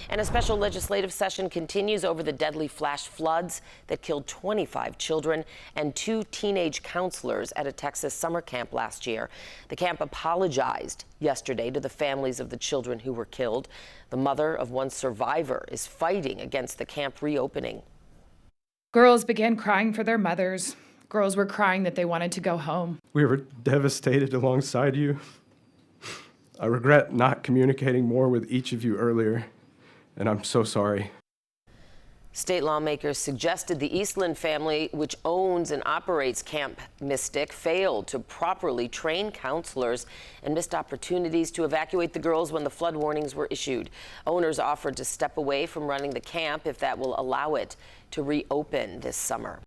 And a special legislative session continues over the deadly flash floods that killed 25 children and 2 teenage counselors at a Texas summer camp last year. The camp apologized yesterday to the families of the children who were killed. The mother of one survivor is fighting against the camp reopening. Girls began crying for their mothers. Girls were crying that they wanted to go home. We were devastated alongside you. I regret not communicating more with each of you earlier, and I'm so sorry. State lawmakers suggested the Eastland family, which owns and operates Camp Mystic, failed to properly train counselors and missed opportunities to evacuate the girls when the flood warnings were issued. Owners offered to step away from running the camp if that will allow it to reopen this summer.